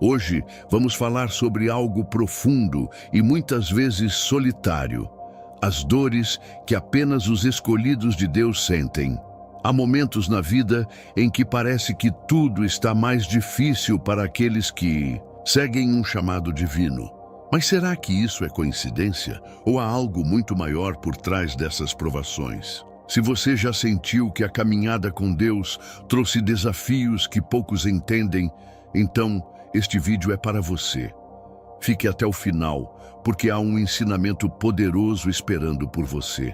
Hoje vamos falar sobre algo profundo e muitas vezes solitário: as dores que apenas os escolhidos de Deus sentem. Há momentos na vida em que parece que tudo está mais difícil para aqueles que seguem um chamado divino. Mas será que isso é coincidência ou há algo muito maior por trás dessas provações? Se você já sentiu que a caminhada com Deus trouxe desafios que poucos entendem, então este vídeo é para você. Fique até o final, porque há um ensinamento poderoso esperando por você.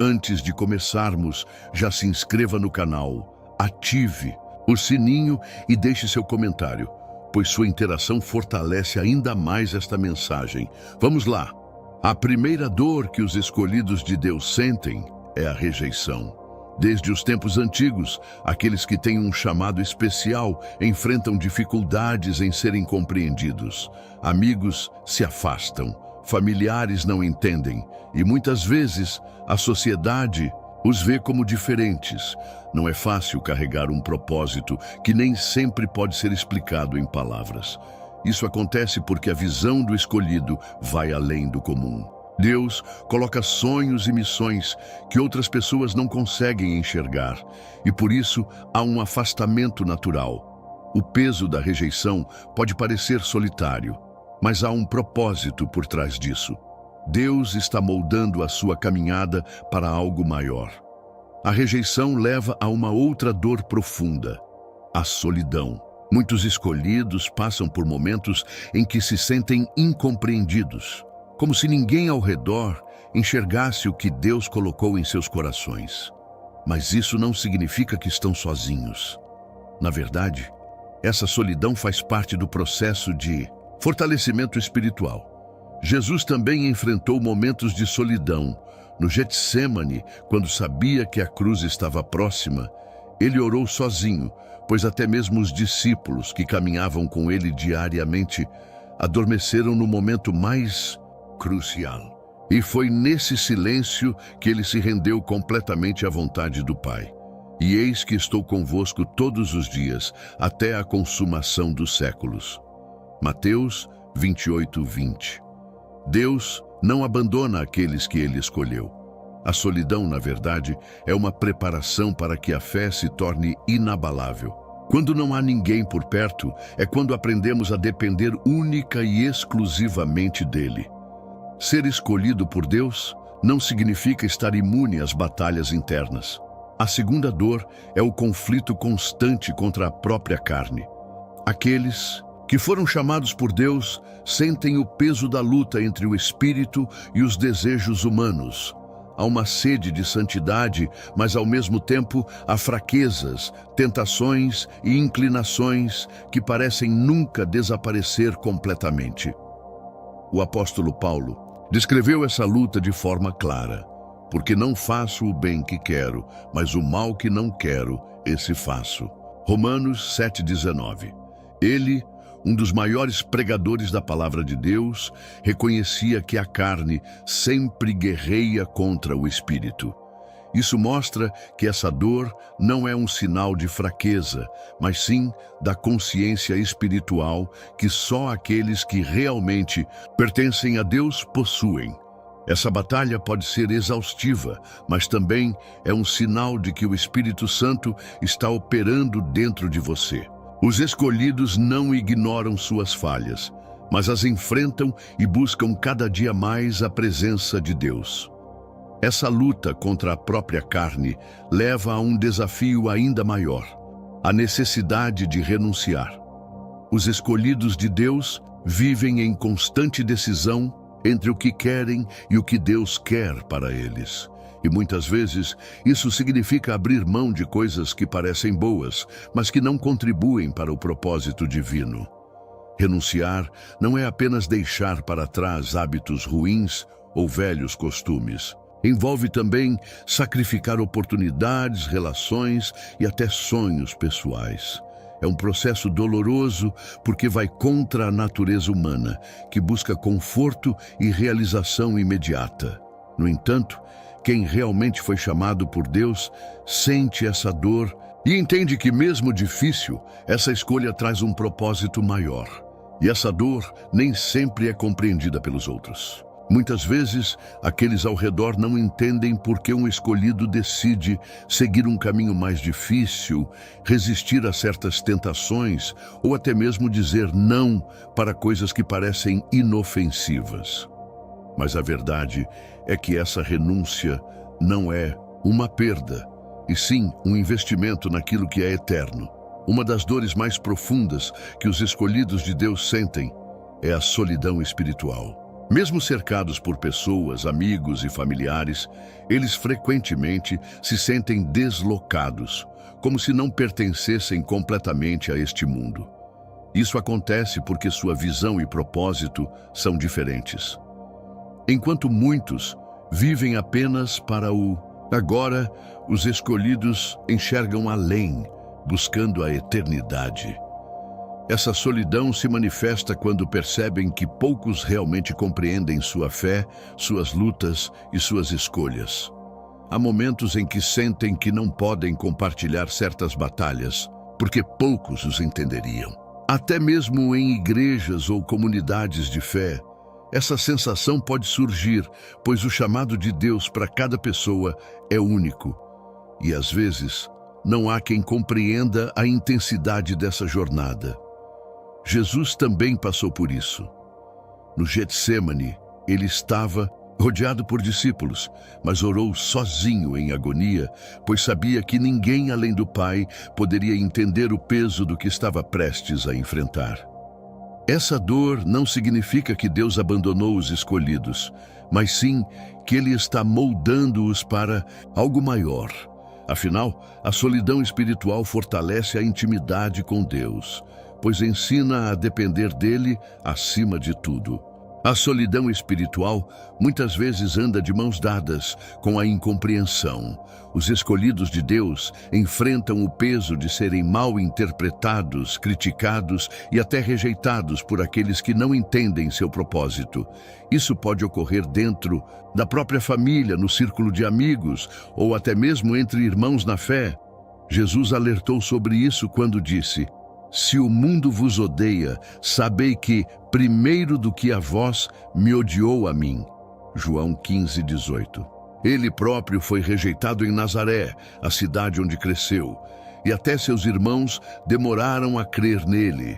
Antes de começarmos, já se inscreva no canal, ative o sininho e deixe seu comentário, pois sua interação fortalece ainda mais esta mensagem. Vamos lá! A primeira dor que os escolhidos de Deus sentem é a rejeição. Desde os tempos antigos, aqueles que têm um chamado especial enfrentam dificuldades em serem compreendidos. Amigos se afastam, familiares não entendem e muitas vezes a sociedade os vê como diferentes. Não é fácil carregar um propósito que nem sempre pode ser explicado em palavras. Isso acontece porque a visão do escolhido vai além do comum. Deus coloca sonhos e missões que outras pessoas não conseguem enxergar, e por isso há um afastamento natural. O peso da rejeição pode parecer solitário, mas há um propósito por trás disso. Deus está moldando a sua caminhada para algo maior. A rejeição leva a uma outra dor profunda: a solidão. Muitos escolhidos passam por momentos em que se sentem incompreendidos, como se ninguém ao redor enxergasse o que Deus colocou em seus corações. Mas isso não significa que estão sozinhos. Na verdade, essa solidão faz parte do processo de fortalecimento espiritual. Jesus também enfrentou momentos de solidão. No Getsêmani, quando sabia que a cruz estava próxima, ele orou sozinho, pois até mesmo os discípulos que caminhavam com ele diariamente adormeceram no momento mais crucial. E foi nesse silêncio que ele se rendeu completamente à vontade do Pai. E eis que estou convosco todos os dias, até a consumação dos séculos. Mateus 28:20. Deus não abandona aqueles que ele escolheu. A solidão, na verdade, é uma preparação para que a fé se torne inabalável. Quando não há ninguém por perto, é quando aprendemos a depender única e exclusivamente dele. Ser escolhido por Deus não significa estar imune às batalhas internas. A segunda dor é o conflito constante contra a própria carne. Aqueles que foram chamados por Deus sentem o peso da luta entre o espírito e os desejos humanos. Há uma sede de santidade, mas ao mesmo tempo há fraquezas, tentações e inclinações que parecem nunca desaparecer completamente. O apóstolo Paulo descreveu essa luta de forma clara: porque não faço o bem que quero, mas o mal que não quero, esse faço. Romanos 7:19. Ele, um dos maiores pregadores da palavra de Deus, reconhecia que a carne sempre guerreia contra o espírito. Isso mostra que essa dor não é um sinal de fraqueza, mas sim da consciência espiritual que só aqueles que realmente pertencem a Deus possuem. Essa batalha pode ser exaustiva, mas também é um sinal de que o Espírito Santo está operando dentro de você. Os escolhidos não ignoram suas falhas, mas as enfrentam e buscam cada dia mais a presença de Deus. Essa luta contra a própria carne leva a um desafio ainda maior: a necessidade de renunciar. Os escolhidos de Deus vivem em constante decisão entre o que querem e o que Deus quer para eles. E muitas vezes isso significa abrir mão de coisas que parecem boas, mas que não contribuem para o propósito divino. Renunciar não é apenas deixar para trás hábitos ruins ou velhos costumes. Envolve também sacrificar oportunidades, relações e até sonhos pessoais. É um processo doloroso porque vai contra a natureza humana, que busca conforto e realização imediata. No entanto, quem realmente foi chamado por Deus sente essa dor E entende que, mesmo difícil, essa escolha traz um propósito maior. E essa dor nem sempre é compreendida pelos outros. Muitas vezes, aqueles ao redor não entendem por que um escolhido decide seguir um caminho mais difícil, resistir a certas tentações ou até mesmo dizer não para coisas que parecem inofensivas. Mas a verdade é que essa renúncia não é uma perda, e sim um investimento naquilo que é eterno. Uma das dores mais profundas que os escolhidos de Deus sentem é a solidão espiritual. Mesmo cercados por pessoas, amigos e familiares, eles frequentemente se sentem deslocados, como se não pertencessem completamente a este mundo. Isso acontece porque sua visão e propósito são diferentes. Enquanto muitos vivem apenas para o agora, os escolhidos enxergam além, buscando a eternidade. Essa solidão se manifesta quando percebem que poucos realmente compreendem sua fé, suas lutas e suas escolhas. Há momentos em que sentem que não podem compartilhar certas batalhas, porque poucos os entenderiam. Até mesmo em igrejas ou comunidades de fé, essa sensação pode surgir, pois o chamado de Deus para cada pessoa é único. E às vezes, não há quem compreenda a intensidade dessa jornada. Jesus também passou por isso. No Getsêmani, ele estava rodeado por discípulos, mas orou sozinho em agonia, pois sabia que ninguém além do Pai poderia entender o peso do que estava prestes a enfrentar. Essa dor não significa que Deus abandonou os escolhidos, mas sim que Ele está moldando-os para algo maior. Afinal, a solidão espiritual fortalece a intimidade com Deus, pois ensina a depender dele acima de tudo. A solidão espiritual muitas vezes anda de mãos dadas com a incompreensão. Os escolhidos de Deus enfrentam o peso de serem mal interpretados, criticados e até rejeitados por aqueles que não entendem seu propósito. Isso pode ocorrer dentro da própria família, no círculo de amigos ou até mesmo entre irmãos na fé. Jesus alertou sobre isso quando disse: "Se o mundo vos odeia, sabei que, primeiro do que a vós, me odiou a mim." João 15:18. Ele próprio foi rejeitado em Nazaré, a cidade onde cresceu, e até seus irmãos demoraram a crer nele.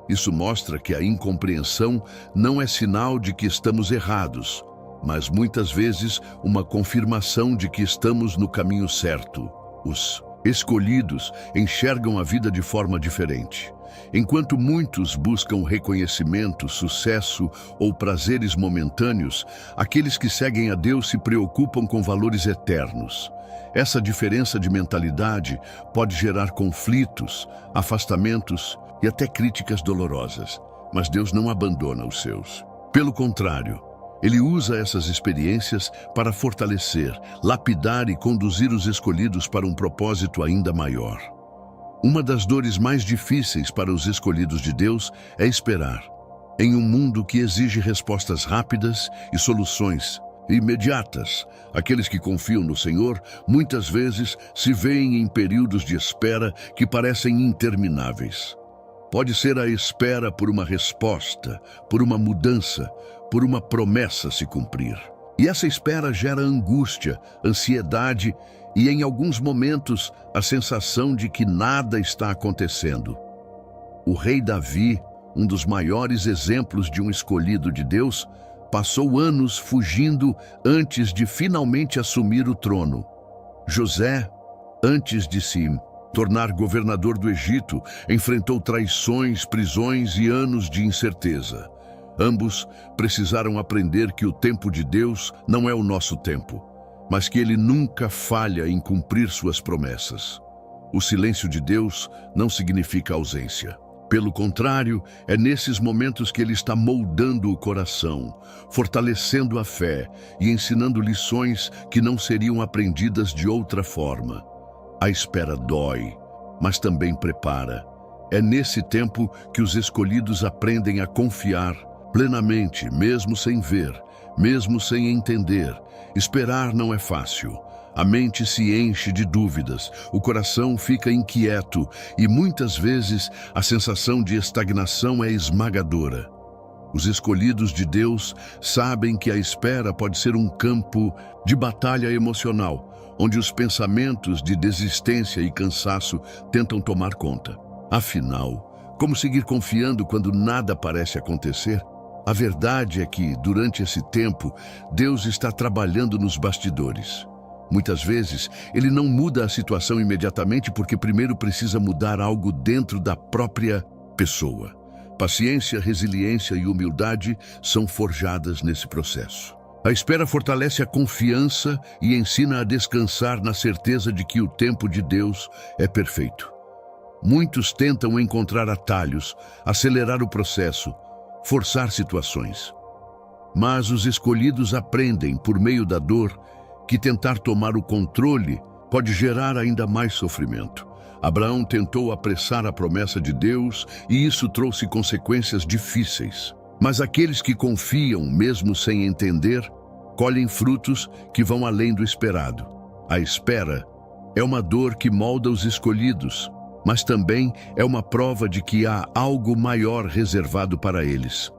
Isso mostra que a incompreensão não é sinal de que estamos errados, mas muitas vezes uma confirmação de que estamos no caminho certo. Os escolhidos enxergam a vida de forma diferente. Enquanto muitos buscam reconhecimento, sucesso ou prazeres momentâneos, aqueles que seguem a Deus se preocupam com valores eternos. Essa diferença de mentalidade pode gerar conflitos, afastamentos e até críticas dolorosas, mas Deus não abandona os seus. Pelo contrário, Ele usa essas experiências para fortalecer, lapidar e conduzir os escolhidos para um propósito ainda maior. Uma das dores mais difíceis para os escolhidos de Deus é esperar. Em um mundo que exige respostas rápidas e soluções imediatas, aqueles que confiam no Senhor muitas vezes se veem em períodos de espera que parecem intermináveis. Pode ser a espera por uma resposta, por uma mudança, por uma promessa se cumprir. E essa espera gera angústia, ansiedade e, em alguns momentos, a sensação de que nada está acontecendo. O rei Davi, um dos maiores exemplos de um escolhido de Deus, passou anos fugindo antes de finalmente assumir o trono. José, antes de se tornar governador do Egito, enfrentou traições, prisões e anos de incerteza. Ambos precisaram aprender que o tempo de Deus não é o nosso tempo, mas que Ele nunca falha em cumprir suas promessas. O silêncio de Deus não significa ausência. Pelo contrário, é nesses momentos que Ele está moldando o coração, fortalecendo a fé e ensinando lições que não seriam aprendidas de outra forma. A espera dói, mas também prepara. É nesse tempo que os escolhidos aprendem a confiar plenamente, mesmo sem ver, mesmo sem entender. Esperar não é fácil. A mente se enche de dúvidas, o coração fica inquieto e muitas vezes a sensação de estagnação é esmagadora. Os escolhidos de Deus sabem que a espera pode ser um campo de batalha emocional, onde os pensamentos de desistência e cansaço tentam tomar conta. Afinal, como seguir confiando quando nada parece acontecer? A verdade é que, durante esse tempo, Deus está trabalhando nos bastidores. Muitas vezes, Ele não muda a situação imediatamente porque primeiro precisa mudar algo dentro da própria pessoa. Paciência, resiliência e humildade são forjadas nesse processo. A espera fortalece a confiança e ensina a descansar na certeza de que o tempo de Deus é perfeito. Muitos tentam encontrar atalhos, acelerar o processo, forçar situações. Mas os escolhidos aprendem, por meio da dor, que tentar tomar o controle pode gerar ainda mais sofrimento. Abraão tentou apressar a promessa de Deus e isso trouxe consequências difíceis. Mas aqueles que confiam, mesmo sem entender, colhem frutos que vão além do esperado. A espera é uma dor que molda os escolhidos, mas também é uma prova de que há algo maior reservado para eles.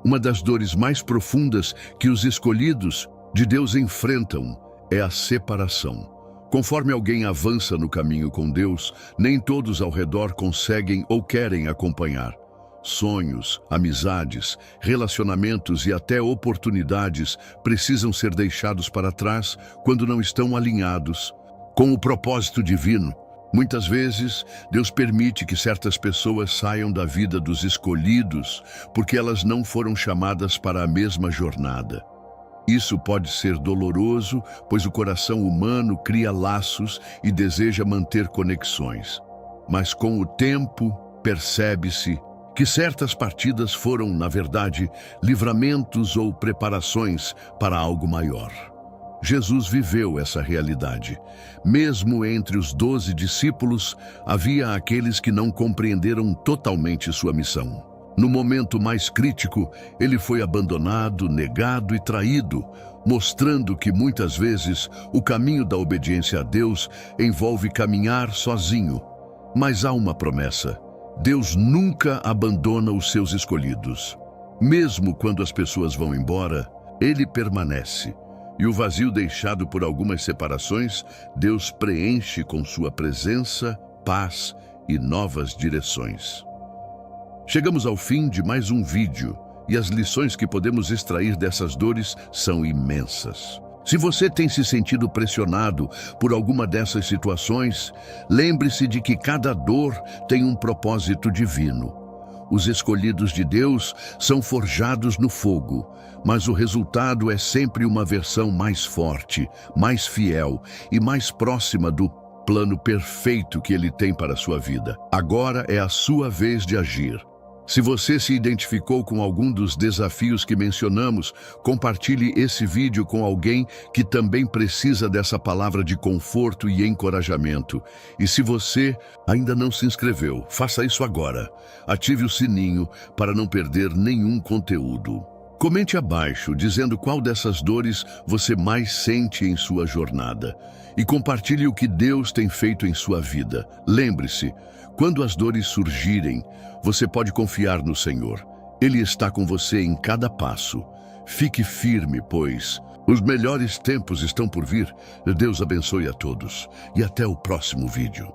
Uma das dores mais profundas que os escolhidos de Deus enfrentam é a separação. Conforme alguém avança no caminho com Deus, nem todos ao redor conseguem ou querem acompanhar. Sonhos, amizades, relacionamentos e até oportunidades precisam ser deixados para trás quando não estão alinhados com o propósito divino. Muitas vezes, Deus permite que certas pessoas saiam da vida dos escolhidos porque elas não foram chamadas para a mesma jornada. Isso pode ser doloroso, pois o coração humano cria laços e deseja manter conexões. Mas com o tempo, percebe-se que certas partidas foram, na verdade, livramentos ou preparações para algo maior. Jesus viveu essa realidade. Mesmo entre os 12 discípulos, havia aqueles que não compreenderam totalmente sua missão. No momento mais crítico, ele foi abandonado, negado e traído, mostrando que muitas vezes o caminho da obediência a Deus envolve caminhar sozinho. Mas há uma promessa: Deus nunca abandona os seus escolhidos. Mesmo quando as pessoas vão embora, Ele permanece. E o vazio deixado por algumas separações, Deus preenche com sua presença, paz e novas direções. Chegamos ao fim de mais um vídeo e as lições que podemos extrair dessas dores são imensas. Se você tem se sentido pressionado por alguma dessas situações, lembre-se de que cada dor tem um propósito divino. Os escolhidos de Deus são forjados no fogo, mas o resultado é sempre uma versão mais forte, mais fiel e mais próxima do plano perfeito que Ele tem para a sua vida. Agora é a sua vez de agir. Se você se identificou com algum dos desafios que mencionamos, compartilhe esse vídeo com alguém que também precisa dessa palavra de conforto e encorajamento. E se você ainda não se inscreveu, faça isso agora. Ative o sininho para não perder nenhum conteúdo. Comente abaixo dizendo qual dessas dores você mais sente em sua jornada. E compartilhe o que Deus tem feito em sua vida. Lembre-se, quando as dores surgirem, você pode confiar no Senhor. Ele está com você em cada passo. Fique firme, pois os melhores tempos estão por vir. Deus abençoe a todos e até o próximo vídeo.